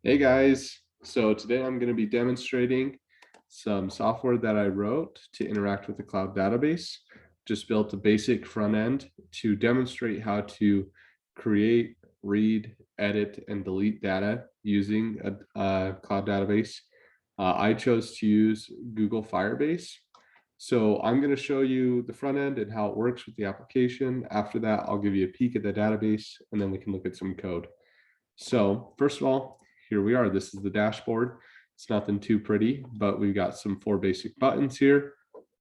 Hey guys, so today I'm going to be demonstrating some software that I wrote to interact with the cloud database. Just built a basic front end to demonstrate how to create, read, edit, and delete data using a cloud database. I chose to use Google Firebase. So I'm going to show you the front end and how it works with the application. After that, I'll give you a peek at the database, and then we can look at some code. So first of all, here we are. This is the dashboard. It's nothing too pretty, but we've got some 4 basic buttons here.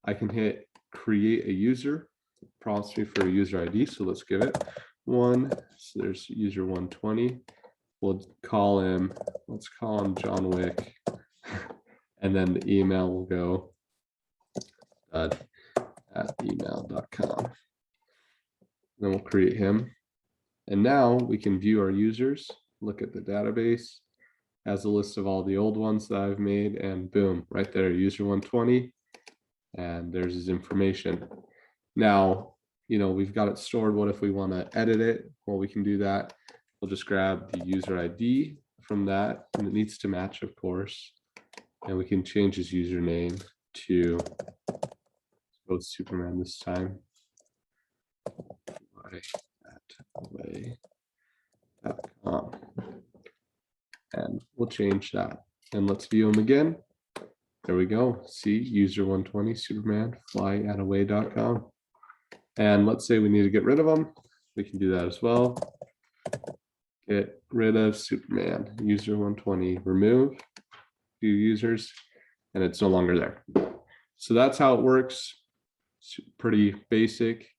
I can hit create a user. It prompts me for a user ID. So let's give it one. So there's user 120. We'll call him, let's call him John Wick. And then the email will go at email.com. Then we'll create him. And now we can view our users, look at the database, has a list of all the old ones that I've made, and boom, right there, user 120, and there's his information. Now, we've got it stored. What if we want to edit it? Well, we can do that. We'll just grab the user ID from that, and it needs to match, of course. And we can change his username to both Superman this time. Away.com. And we'll change that. And let's view them again. There we go. See, user 120, Superman, flyataway.com. And let's say we need to get rid of them. We can do that as well. Get rid of Superman, user 120, remove view users, and it's no longer there. So that's how it works. It's pretty basic.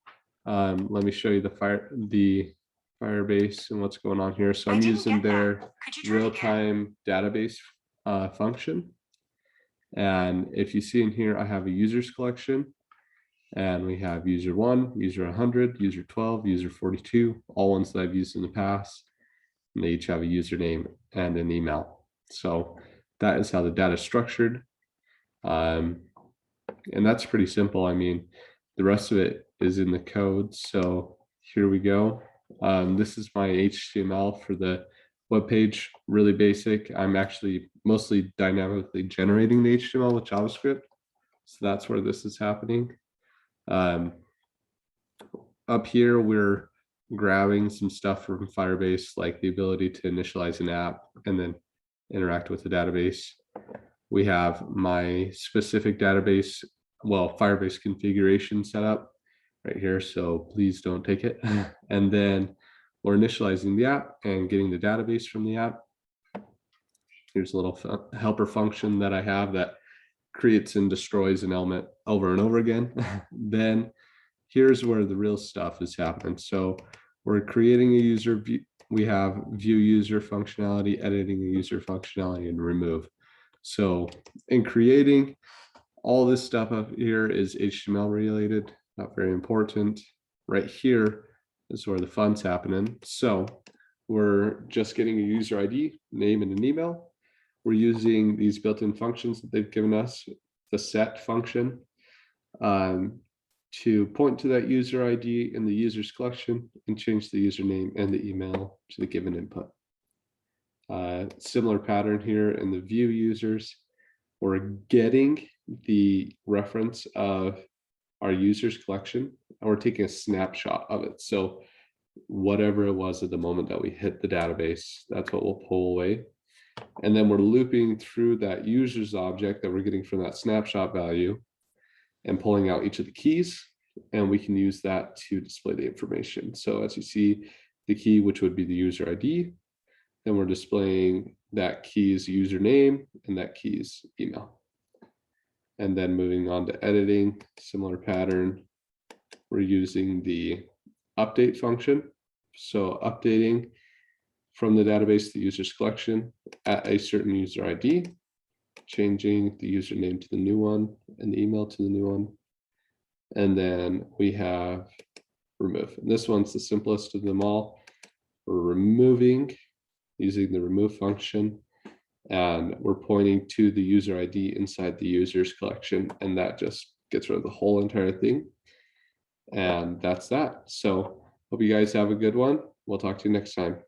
Let me show you the Firebase and what's going on here. So I'm using their real-time database function. And if you see in here, I have a users collection, and we have user 1, user 100, user 12, user 42, all ones that I've used in the past. And they each have a username and an email. So that is how the data is structured. And that's pretty simple. I mean, the rest of it is in the code. So here we go. This is my HTML for the web page, really basic. I'm actually mostly dynamically generating the HTML with JavaScript. So that's where this is happening. Up here, we're grabbing some stuff from Firebase, like the ability to initialize an app and then interact with the database. We have my specific database, Firebase configuration set up right here, so please don't take it. And then we're initializing the app and getting the database from the app. Here's a little helper function that I have that creates and destroys an element over and over again. Then here's where the real stuff is happening. So we're creating a user view. We have view user functionality, editing a user functionality, and remove. So in creating, all this stuff up here is HTML related, not very important. Right here is where the fun's happening. So we're just getting a user ID, name, and an email. We're using these built-in functions that they've given us, the set function, to point to that user ID in the user's collection and change the username and the email to the given input. Similar pattern here in the view users. We're getting the reference of our users collection, and we're taking a snapshot of it. So whatever it was at the moment that we hit the database, that's what we'll pull away. And then we're looping through that users object that we're getting from that snapshot value and pulling out each of the keys, and we can use that to display the information. So as you see, the key, which would be the user ID, then we're displaying that key's username and that key's email. And then moving on to editing, similar pattern. We're using the update function. So updating from the database the user's collection at a certain user ID, changing the username to the new one and the email to the new one. And then we have remove. And this one's the simplest of them all. We're removing using the remove function, and we're pointing to the user ID inside the user's collection, and that just gets rid of the whole entire thing. And that's that. So hope you guys have a good one. We'll talk to you next time.